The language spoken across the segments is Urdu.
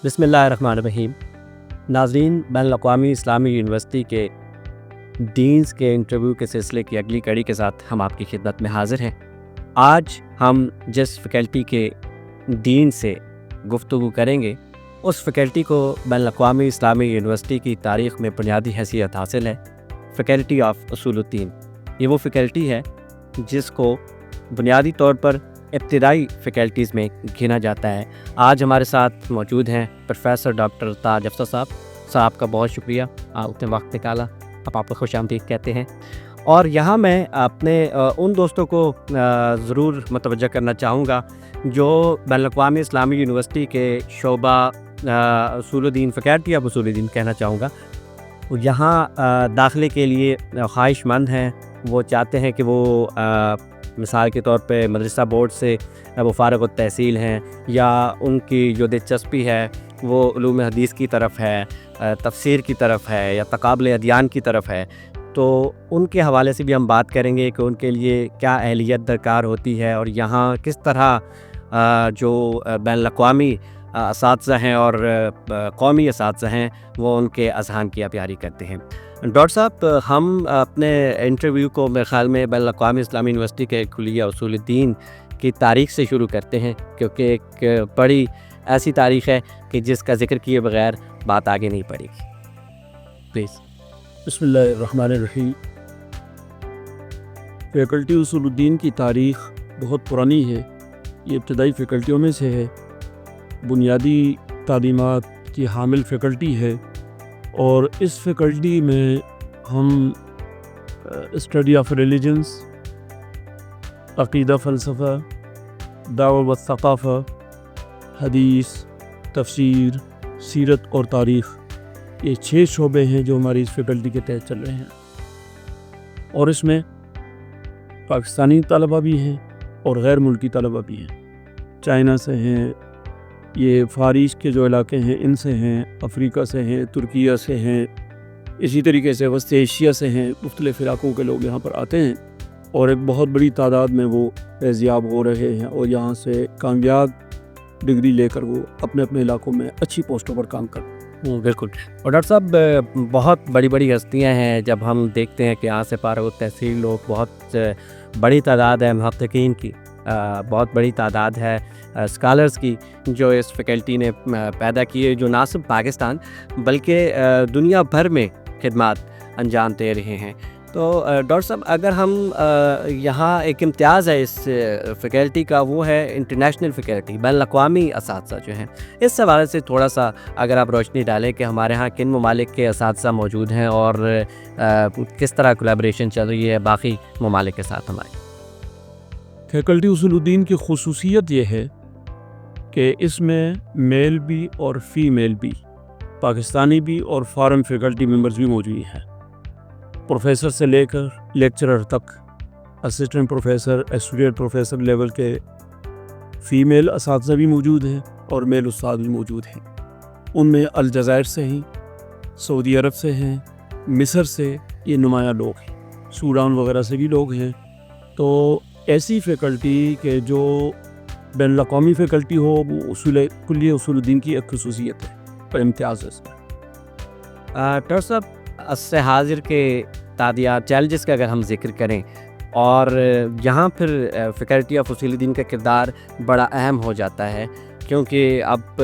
بسم اللہ الرحمن الرحیم۔ ناظرین، بین الاقوامی اسلامی یونیورسٹی کے ڈینز کے انٹرویو کے سلسلے کی اگلی کڑی کے ساتھ ہم آپ کی خدمت میں حاضر ہیں۔ آج ہم جس فیکلٹی کے ڈین سے گفتگو کریں گے اس فیکلٹی کو بین الاقوامی اسلامی یونیورسٹی کی تاریخ میں بنیادی حیثیت حاصل ہے، فیکلٹی آف اصول الدین۔ یہ وہ فیکلٹی ہے جس کو بنیادی طور پر ابتدائی فیکلٹیز میں گنا جاتا ہے۔ آج ہمارے ساتھ موجود ہیں پروفیسر ڈاکٹر تاج افسر صاحب کا بہت شکریہ، آپ نے وقت نکالا، آپ کو خوش آمدید کہتے ہیں۔ اور یہاں میں اپنے ان دوستوں کو ضرور متوجہ کرنا چاہوں گا جو بین الاقوامی اسلامی یونیورسٹی کے شعبہ اصول الدین، فیکلٹی آف اصول الدین کہنا چاہوں گا، یہاں داخلے کے لیے خواہش مند ہیں، وہ چاہتے ہیں کہ وہ مثال کے طور پہ مدرسہ بورڈ سے وہ فارغ التحصیل ہیں، یا ان کی جو دلچسپی ہے وہ علوم حدیث کی طرف ہے، تفسیر کی طرف ہے، یا تقابل ادیان کی طرف ہے، تو ان کے حوالے سے بھی ہم بات کریں گے کہ ان کے لیے کیا اہلیت درکار ہوتی ہے، اور یہاں کس طرح جو بین الاقوامی اساتذہ ہیں اور قومی اساتذہ ہیں وہ ان کے اذہان کی پیاری کرتے ہیں۔ ڈاکٹر صاحب، ہم اپنے انٹرویو کو میرے خیال میں بین الاقوامی اسلامی یونیورسٹی کے کلیہ اصول الدین کی تاریخ سے شروع کرتے ہیں، کیونکہ ایک بڑی ایسی تاریخ ہے کہ جس کا ذکر کیے بغیر بات آگے نہیں پڑے گی۔ پلیز۔ بسم اللہ الرحمن الرحیم۔ فیکلٹی اصول الدین کی تاریخ بہت پرانی ہے، یہ ابتدائی فیکلٹیوں میں سے ہے، بنیادی تعلیمات کی حامل فیکلٹی ہے، اور اس فیکلٹی میں ہم اسٹڈی آف ریلیجنس، عقیدہ، فلسفہ، دعوہ و ثقافہ، حدیث، تفسیر، سیرت اور تاریخ، یہ 6 شعبے ہیں جو ہماری اس فیکلٹی کے تحت چل رہے ہیں، اور اس میں پاکستانی طلبہ بھی ہیں اور غیر ملکی طلبہ بھی ہیں، چائنا سے ہیں، یہ فارس کے جو علاقے ہیں ان سے ہیں، افریقہ سے ہیں، ترکیہ سے ہیں، اسی طریقے سے وسط ایشیا سے ہیں، مختلف علاقوں کے لوگ یہاں پر آتے ہیں، اور ایک بہت بڑی تعداد میں وہ فیضیاب ہو رہے ہیں، اور یہاں سے کامیاب ڈگری لے کر وہ اپنے اپنے علاقوں میں اچھی پوسٹوں پر کام کرتے ہیں۔ بالکل۔ اور ڈاکٹر صاحب، بہت بڑی بڑی ہستیاں ہیں، جب ہم دیکھتے ہیں کہ یہاں سے فارغ التحصیل لوگ بہت بڑی تعداد ہے، محققین کی بہت بڑی تعداد ہے، اسکالرز کی جو اس فیکلٹی نے پیدا کیے، جو نہ صرف پاکستان بلکہ دنیا بھر میں خدمات انجام دے رہے ہیں۔ تو ڈاکٹر صاحب، اگر ہم یہاں ایک امتیاز ہے اس فیکلٹی کا، وہ ہے انٹرنیشنل فیکلٹی، بین الاقوامی اساتذہ جو ہیں، اس حوالے سے تھوڑا سا اگر آپ روشنی ڈالیں کہ ہمارے ہاں کن ممالک کے اساتذہ موجود ہیں اور کس طرح کولیبریشن چل رہی ہے باقی ممالک کے ساتھ ہماری۔ فیکلٹی اصول الدین کی خصوصیت یہ ہے کہ اس میں میل بھی اور فیمیل بھی، پاکستانی بھی اور فارن فیکلٹی ممبرز بھی موجود ہیں، پروفیسر سے لے کر لیکچرر تک، assistant professor, associate professor level کے فیمیل اساتذہ بھی موجود ہیں اور میل استاد بھی موجود ہیں۔ ان میں الجزائر سے ہیں، سعودی عرب سے ہیں، مصر سے یہ نمایاں لوگ ہیں، سوڈان وغیرہ سے بھی لوگ ہیں۔ تو ایسی فیکلٹی کہ جو بین الاقوامی فیکلٹی ہو، وہ کلیہ اصول الدین کی ایک خصوصیت ہے اور امتیاز ہے اس میں۔ ڈاکٹر صاحب، عصر حاضر کے تعدیات، چیلنجز کا اگر ہم ذکر کریں، اور یہاں پھر فیکلٹی آف اصول الدین کا کردار بڑا اہم ہو جاتا ہے، کیونکہ اب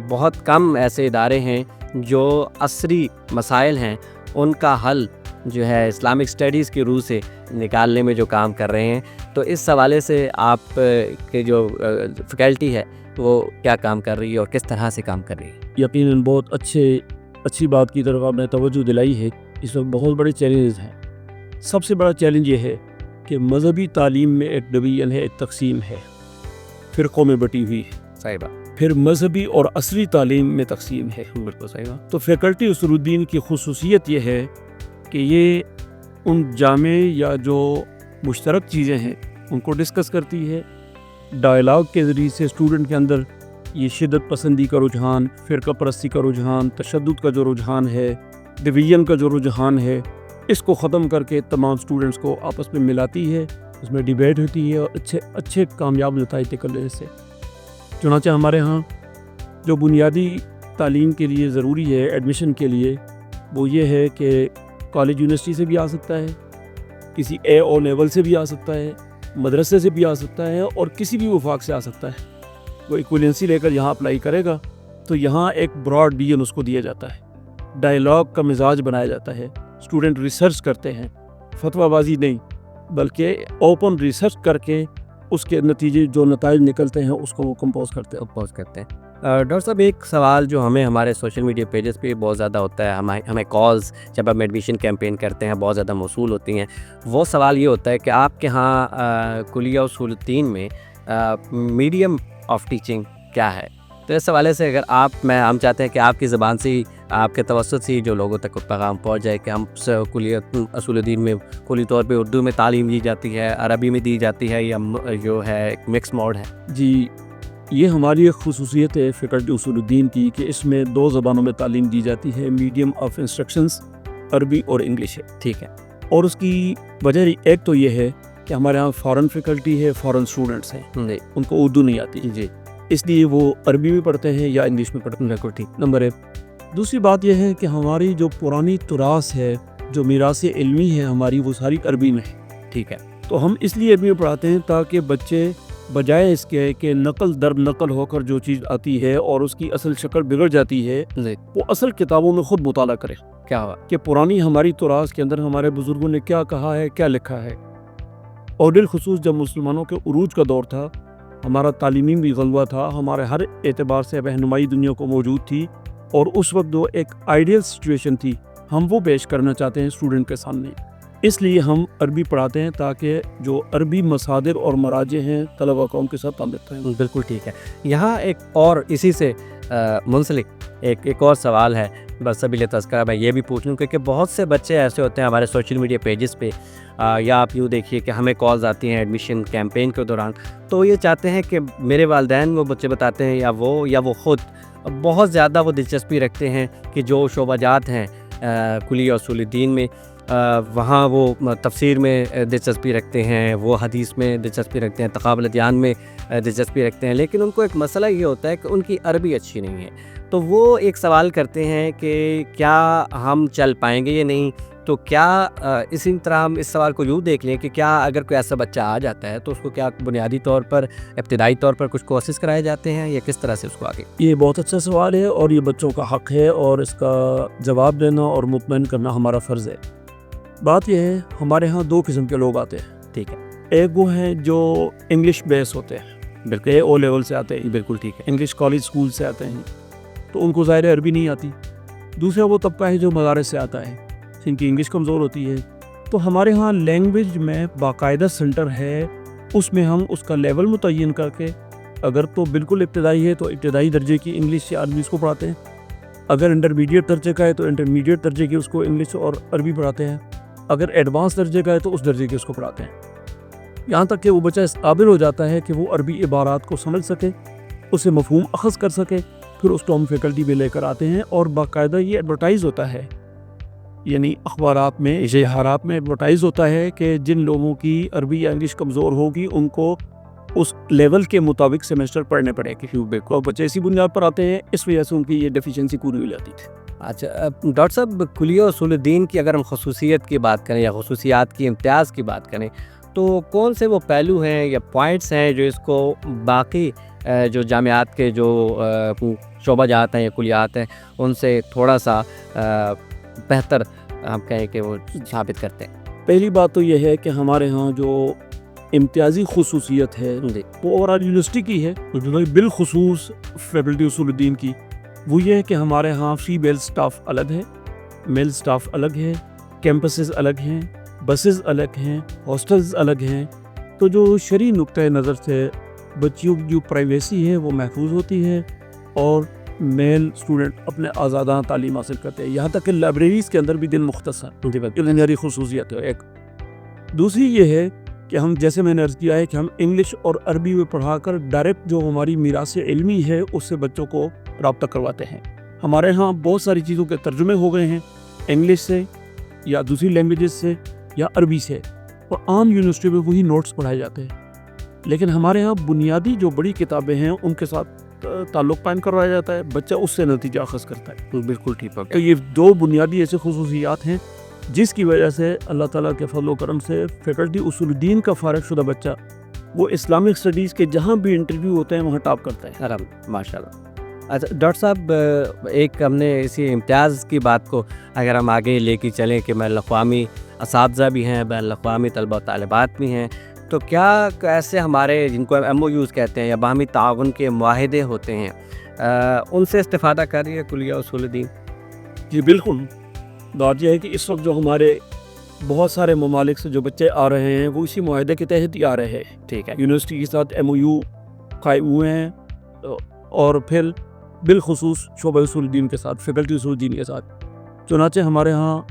بہت کم ایسے ادارے ہیں جو عصری مسائل ہیں ان کا حل جو ہے اسلامک اسٹڈیز کی روح سے نکالنے میں جو کام کر رہے ہیں۔ تو اس حوالے سے آپ کے جو فیکلٹی ہے وہ کیا کام کر رہی ہے اور کس طرح سے کام کر رہی ہے؟ یقیناً بہت اچھی بات کی طرف آپ نے توجہ دلائی ہے۔ اس وقت بہت بڑے چیلنجز ہیں۔ سب سے بڑا چیلنج یہ ہے کہ مذہبی تعلیم میں ایک ڈویژن ہے، ایک تقسیم ہے، فرقوں میں بٹی ہوئی ہے۔ صحیح بات۔ پھر مذہبی اور عصری تعلیم میں تقسیم ہے۔ بالکل صحیح بات۔ تو فیکلٹی اصول الدین کی خصوصیت یہ ہے کہ یہ ان جامع یا جو مشترک چیزیں ہیں ان کو ڈسکس کرتی ہے، ڈائلاگ کے ذریعے سے اسٹوڈنٹ کے اندر یہ شدت پسندی کا رجحان، فرقہ پرستی کا رجحان، تشدد کا جو رجحان ہے، ڈویژن کا جو رجحان ہے، اس کو ختم کر کے تمام اسٹوڈنٹس کو آپس میں ملاتی ہے، اس میں ڈیبیٹ ہوتی ہے اور اچھے کامیاب نتائج نکلنے سے۔ چنانچہ ہمارے ہاں جو بنیادی تعلیم کے لیے ضروری ہے ایڈمیشن کے لیے وہ یہ ہے کہ کالج یونیورسٹی سے بھی آ سکتا ہے, کسی اے او لیول سے بھی آ سکتا ہے, مدرسے سے بھی آ سکتا ہے اور کسی بھی وفاق سے آ سکتا ہے. وہ ایکویلنسی لے کر یہاں اپلائی کرے گا تو یہاں ایک براڈ ویژن اس کو دیا جاتا ہے, ڈائیلاگ کا مزاج بنایا جاتا ہے, اسٹوڈنٹ ریسرچ کرتے ہیں, فتویٰ بازی نہیں بلکہ اوپن ریسرچ کر کے اس کے نتیجے جو نتائج نکلتے ہیں اس کو وہ کمپوز کرتے ہیں. ڈاکٹر صاحب ایک سوال جو ہمیں ہمارے سوشل میڈیا پیجز پہ بہت زیادہ ہوتا ہے, ہمیں کالز جب ہم ایڈمیشن کیمپین کرتے ہیں بہت زیادہ موصول ہوتی ہیں. وہ سوال یہ ہوتا ہے کہ آپ کے ہاں کلیہ اصول الدین میں میڈیم آف ٹیچنگ کیا ہے؟ تو اس حوالے سے اگر ہم چاہتے ہیں کہ آپ کی زبان سے ہی, آپ کے توسط سے ہی جو لوگوں تک پیغام پہنچ جائے کہ ہم کلیہ اصول الدین میں کلی طور پہ اردو میں تعلیم دی جاتی ہے, عربی میں دی جاتی ہے, یا جو ہے ایک مکس موڈ ہے. جی, یہ ہماری ایک خصوصیت ہے فیکلٹی اصول الدین کی کہ اس میں 2 زبانوں میں تعلیم دی جاتی ہے. میڈیم آف انسٹرکشنز عربی اور انگلش ہے. ٹھیک ہے. اور اس کی وجہ ایک تو یہ ہے کہ ہمارے ہاں فارن فیکلٹی ہے, فارن اسٹوڈنٹس ہیں, ان کو اردو نہیں آتی, جی, اس لیے وہ عربی میں پڑھتے ہیں یا انگلش میں پڑھتے ہیں. بالکل ٹھیک. نمبر 1. دوسری بات یہ ہے کہ ہماری جو پرانی تراث ہے, جو میراث علمی ہے ہماری, وہ ساری عربی میں ہے. ٹھیک ہے. تو ہم اس لیے عربی میں پڑھاتے ہیں تاکہ بچے بجائے اس کے کہ نقل در نقل ہو کر جو چیز آتی ہے اور اس کی اصل شکل بگڑ جاتی ہے, وہ اصل کتابوں میں خود مطالعہ کرے. کیا ہوا کہ پرانی ہماری تراث کے اندر ہمارے بزرگوں نے کیا کہا ہے, کیا لکھا ہے. اور بالخصوص جب مسلمانوں کے عروج کا دور تھا, ہمارا تعلیمی بھی غلبہ تھا, ہمارے ہر اعتبار سے رہنمائی دنیا کو موجود تھی, اور اس وقت جو ایک آئیڈیل سچویشن تھی ہم وہ پیش کرنا چاہتے ہیں اسٹوڈنٹ کے سامنے. اس لیے ہم عربی پڑھاتے ہیں تاکہ جو عربی مصادر اور مراجع ہیں طلبہ قوم کے ساتھ تعلق ہیں. بالکل ٹھیک ہے. یہاں ایک اور اسی سے منسلک ایک اور سوال ہے, بس ابھی تذکرہ میں یہ بھی پوچھ لوں کہ بہت سے بچے ایسے ہوتے ہیں ہمارے سوشل میڈیا پیجز پہ, یا آپ یوں دیکھیے کہ ہمیں کالز آتی ہیں ایڈمیشن کیمپین کے دوران, تو یہ چاہتے ہیں کہ میرے والدین, وہ بچے بتاتے ہیں, یا وہ خود بہت زیادہ وہ دلچسپی رکھتے ہیں کہ جو شعبہ جات ہیں کلیہ اصول الدین میں, وہاں وہ تفسیر میں دلچسپی رکھتے ہیں, وہ حدیث میں دلچسپی رکھتے ہیں, تقابل ادیان میں دلچسپی رکھتے ہیں, لیکن ان کو ایک مسئلہ یہ ہوتا ہے کہ ان کی عربی اچھی نہیں ہے. تو وہ ایک سوال کرتے ہیں کہ کیا ہم چل پائیں گے یا نہیں. تو کیا اسی طرح ہم اس سوال کو یوں دیکھ لیں کہ کیا اگر کوئی ایسا بچہ آ جاتا ہے تو اس کو کیا بنیادی طور پر, ابتدائی طور پر کچھ کورسز کرائے جاتے ہیں, یا کس طرح سے اس کو آگے؟ یہ بہت اچھا سوال ہے اور یہ بچوں کا حق ہے, اور اس کا جواب دینا اور مطمئن کرنا ہمارا فرض ہے. بات یہ ہے, ہمارے ہاں 2 قسم کے لوگ آتے ہیں. ٹھیک ہے. ایک وہ ہیں جو انگلش بیس ہوتے ہیں, بالکل اے او لیول سے آتے ہیں. بالکل ٹھیک ہے. انگلش کالج اسکول سے آتے ہیں, تو ان کو ظاہر عربی نہیں آتی. دوسرا وہ طبقہ ہے جو مدارس سے آتا ہے, جن کی انگلش کمزور ہوتی ہے. تو ہمارے ہاں لینگویج میں باقاعدہ سنٹر ہے, اس میں ہم اس کا لیول متعین کر کے, اگر تو بالکل ابتدائی ہے تو ابتدائی درجے کی انگلش یا عربی اس کو پڑھاتے ہیں, اگر انٹرمیڈیٹ درجے کا ہے تو انٹرمیڈیٹ درجے کی اس کو انگلش اور عربی پڑھاتے ہیں, اگر ایڈوانس درجے کا ہے تو اس درجے کے اس کو پڑھاتے ہیں, یہاں تک کہ وہ بچہ اس قابل ہو جاتا ہے کہ وہ عربی عبارات کو سمجھ سکے, اسے مفہوم اخذ کر سکے. پھر اس کو ہم فیکلٹی میں لے کر آتے ہیں, اور باقاعدہ یہ ایڈورٹائز ہوتا ہے, یعنی اخبارات میں, اشتہارات میں ایڈورٹائز ہوتا ہے کہ جن لوگوں کی عربی یا انگلش کمزور ہوگی ان کو اس لیول کے مطابق سیمسٹر پڑھنے پڑے گی. بالکل, بچے اسی بنیاد پر آتے ہیں, اس وجہ سے ان کی یہ ڈیفیشنسی پوری ہو جاتی تھی. اچھا ڈاکٹر صاحب, کلیہ اصول الدین کی اگر ہم خصوصیت کی بات کریں یا خصوصیات کی امتیاز کی بات کریں, تو کون سے وہ پہلو ہیں یا پوائنٹس ہیں جو اس کو باقی جو جامعات کے جو شعبہ جات ہیں یا کلیات ہیں ان سے تھوڑا سا بہتر ہم کہیں کہ وہ ثابت کرتے ہیں؟ پہلی بات تو یہ ہے کہ ہمارے ہاں جو امتیازی خصوصیت ہے وہ اوور آل یونیورسٹی کی ہے, بالخصوص فیکلٹی اصول الدین کی. وہ یہ ہے کہ ہمارے ہاں فیمیل سٹاف الگ ہے, میل سٹاف الگ ہے, کیمپسز الگ ہیں, بسز الگ ہیں, ہاسٹلز الگ ہیں. تو جو شرعی نقطۂ نظر سے بچیوں کی جو پرائیویسی ہے وہ محفوظ ہوتی ہے, اور میل اسٹوڈنٹ اپنے آزادانہ تعلیم حاصل کرتے ہیں. یہاں تک کہ لائبریریز کے اندر بھی دن مختصر انجینئرنگ خصوصیت ہے. ایک دوسری یہ ہے کہ ہم, جیسے میں نے عرض کیا ہے, کہ ہم انگلش اور عربی میں پڑھا کر ڈائریکٹ جو ہماری میراث علمی ہے اس سے بچوں کو رابطہ کرواتے ہیں. ہمارے ہاں بہت ساری چیزوں کے ترجمے ہو گئے ہیں انگلش سے یا دوسری لینگویجز سے یا عربی سے, اور عام یونیورسٹی میں وہی نوٹس پڑھائے جاتے ہیں. لیکن ہمارے ہاں بنیادی جو بڑی کتابیں ہیں ان کے ساتھ تعلق قائم کروایا جاتا ہے، بچہ اس سے نتیجہ اخذ کرتا ہے۔ بالکل ٹھیک ہو تو گیا۔ یہ دو بنیادی ایسے خصوصیات ہیں جس کی وجہ سے اللہ تعالیٰ کے فضل و کرم سے فیکلٹی اصول الدین کا فارغ شدہ بچہ وہ اسلامک اسٹڈیز کے جہاں بھی انٹرویو ہوتے ہیں وہاں ٹاپ کرتا ہے۔ آرام ماشاء اللہ۔ اچھا ڈاکٹر صاحب، ایک ہم نے اسی امتیاز کی بات کو اگر ہم آگے لے کے چلیں کہ بین الاقوامی اساتذہ بھی ہیں، بین الاقوامی طلبہ و طالبات بھی ہیں، تو کیا ایسے ہمارے جن کو ایم او یوز کہتے ہیں یا باہمی تعاون کے معاہدے ہوتے ہیں، ان سے استفادہ کر رہی ہے کلیہ اصول الدین؟ جی بالکل۔ بات یہ ہے کہ اس وقت جو ہمارے بہت سارے ممالک سے جو بچے آ رہے ہیں وہ اسی معاہدے کے تحت ہی آ رہے ہیں۔ ٹھیک ہے، یونیورسٹی کے ساتھ ایم او یو قائم ہوئے ہیں، اور پھر بالخصوص شعبہ اصول الدین کے ساتھ، فیکلٹی اصول الدین کے ساتھ۔ چنانچہ ہمارے ہاں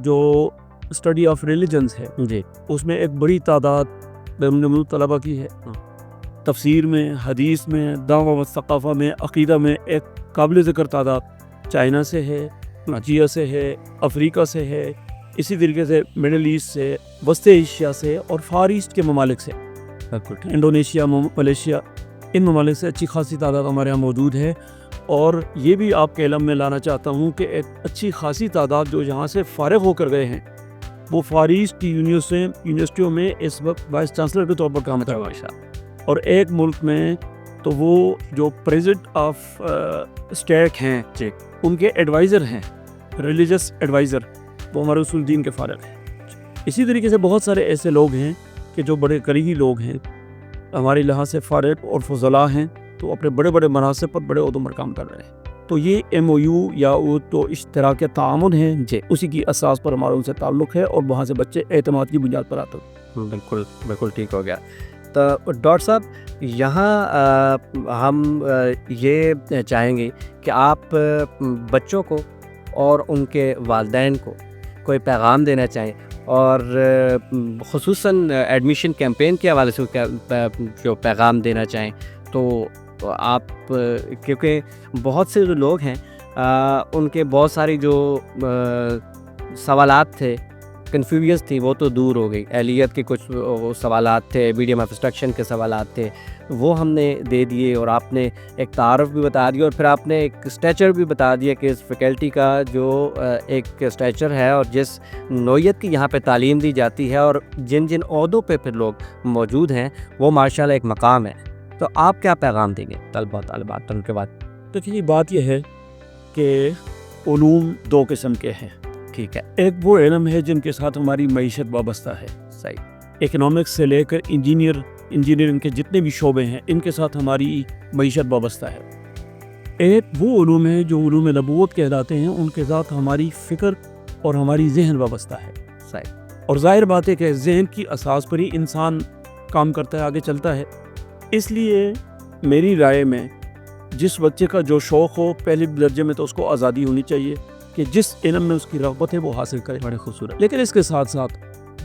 جو اسٹڈی آف ریلیجنز ہے جی اس میں ایک بڑی تعداد بیرون ملک طلبہ کی ہے۔ تفسیر میں، حدیث میں، دعوہ و ثقافہ میں، عقیدہ میں ایک قابل ذکر تعداد چائنا سے ہے، ترکیہ سے ہے، افریقہ سے ہے، اسی طریقے سے مڈل ایسٹ سے، وسط ایشیا سے اور فار ایسٹ کے ممالک سے، بالکل انڈونیشیا، ملیشیا، ان ممالک سے اچھی خاصی تعداد ہمارے یہاں موجود ہے۔ اور یہ بھی آپ کے علم میں لانا چاہتا ہوں کہ ایک اچھی خاصی تعداد جو یہاں سے فارغ ہو کر گئے ہیں وہ فار ایسٹ کی یونیورسٹیوں میں اس وقت وائس چانسلر کے طور پر کام کر رہے ہیں، اور ایک ملک میں تو وہ جو پریزیڈنٹ آف اسٹیٹ ہیں جی ان کے ایڈوائزر ہیں، ریلیجس ایڈوائزر، وہ ہمارے اصول دین کے فارغ ہیں۔ اسی طریقے سے بہت سارے ایسے لوگ ہیں کہ جو بڑے قریبی لوگ ہیں، ہمارے لحاظ سے فارغ اور فضلاء ہیں، تو اپنے بڑے بڑے مناصب پر بڑے عہدوں پر کام کر رہے ہیں۔ تو یہ ایم او یو یا وہ تو اشتراک تعاون ہے، جی اسی کی اساس پر ہمارا ان سے تعلق ہے، اور وہاں سے بچے اعتماد کی بنیاد پر آتے ہیں۔ بالکل بالکل ٹھیک ہو گیا۔ تو ڈاکٹر صاحب یہاں ہم یہ چاہیں گے کہ آپ بچوں کو اور ان کے والدین کو کوئی پیغام دینا چاہیں، اور خصوصاً ایڈمیشن کیمپین کے حوالے سے جو پیغام دینا چاہیں، تو آپ کیونکہ بہت سے جو لوگ ہیں ان کے بہت ساری جو سوالات تھے، کنفیوژنس تھی، وہ تو دور ہو گئی۔ اہلیت کے کچھ سوالات تھے، میڈیم آف انسٹرکشن کے سوالات تھے، وہ ہم نے دے دیے، اور آپ نے ایک تعارف بھی بتا دیا، اور پھر آپ نے ایک اسٹیچر بھی بتا دیا کہ اس فیکلٹی کا جو ایک اسٹیچر ہے اور جس نوعیت کی یہاں پہ تعلیم دی جاتی ہے اور جن جن عہدوں پہ پھر لوگ موجود ہیں، وہ ماشاءاللہ ایک مقام ہے۔ تو آپ کیا پیغام دیں گے طلبہ و طالبات کے بعد؟ دیکھیے بات یہ ہے کہ علوم دو قسم کے ہیں۔ ٹھیک ہے، ایک وہ علم ہے جن کے ساتھ ہماری معیشت وابستہ ہے، صحیح، اکنامکس سے لے کر انجینئرنگ کے جتنے بھی شعبے ہیں ان کے ساتھ ہماری معیشت وابستہ ہے۔ ایک وہ علوم ہے جو علوم نبوت کہلاتے ہیں، ان کے ساتھ ہماری فکر اور ہماری ذہن وابستہ ہے۔ صحیح، اور ظاہر بات ہے کہ ذہن کی اساس پر ہی انسان کام کرتا ہے، آگے چلتا ہے۔ اس لیے میری رائے میں جس بچے کا جو شوق ہو، پہلے درجے میں تو اس کو آزادی ہونی چاہیے کہ جس علم میں اس کی رغبت ہے وہ حاصل کرے، بڑے خوبصورت۔ لیکن اس کے ساتھ ساتھ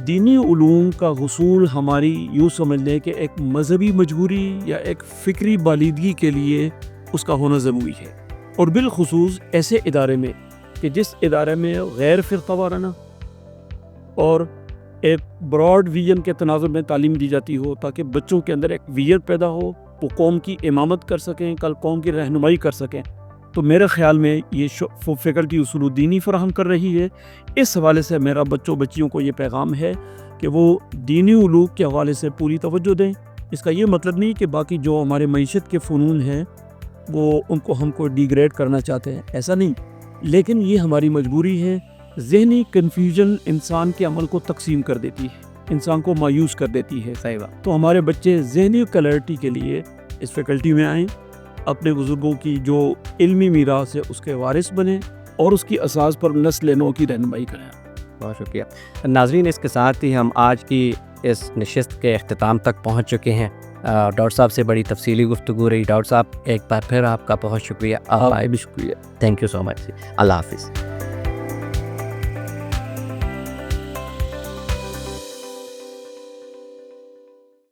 دینی علوم کا حصول ہماری یوں سمجھ لیں کہ ایک مذہبی مجبوری یا ایک فکری بالیدگی کے لیے اس کا ہونا ضروری ہے، اور بالخصوص ایسے ادارے میں کہ جس ادارے میں غیر فرقہ وارانہ اور ایک براڈ ویژن کے تناظر میں تعلیم دی جاتی ہو، تاکہ بچوں کے اندر ایک ویژن پیدا ہو، وہ قوم کی امامت کر سکیں، کل قوم کی رہنمائی کر سکیں۔ تو میرے خیال میں یہ فیکلٹی اصول الدینی فراہم کر رہی ہے۔ اس حوالے سے میرا بچیوں کو یہ پیغام ہے کہ وہ دینی علوم کے حوالے سے پوری توجہ دیں۔ اس کا یہ مطلب نہیں کہ باقی جو ہمارے معیشت کے فنون ہیں وہ ان کو ہم کو ڈیگریڈ کرنا چاہتے ہیں، ایسا نہیں، لیکن یہ ہماری مجبوری ہے۔ ذہنی کنفیوژن انسان کے عمل کو تقسیم کر دیتی ہے، انسان کو مایوس کر دیتی ہے۔ صحیح بات، تو ہمارے بچے ذہنی کلیئرٹی کے لیے اس فیکلٹی میں آئیں، اپنے بزرگوں کی جو علمی میراث ہے اس کے وارث بنیں، اور اس کی اساس پر نسل نو کی رہنمائی کریں۔ بہت شکریہ ناظرین۔ اس کے ساتھ ہی ہم آج کی اس نشست کے اختتام تک پہنچ چکے ہیں۔ ڈاکٹر صاحب سے بڑی تفصیلی گفتگو رہی۔ ڈاکٹر صاحب ایک بار پھر آپ کا بہت شکریہ، آپ بھی شکریہ، تھینک یو سو مچ، اللہ حافظ۔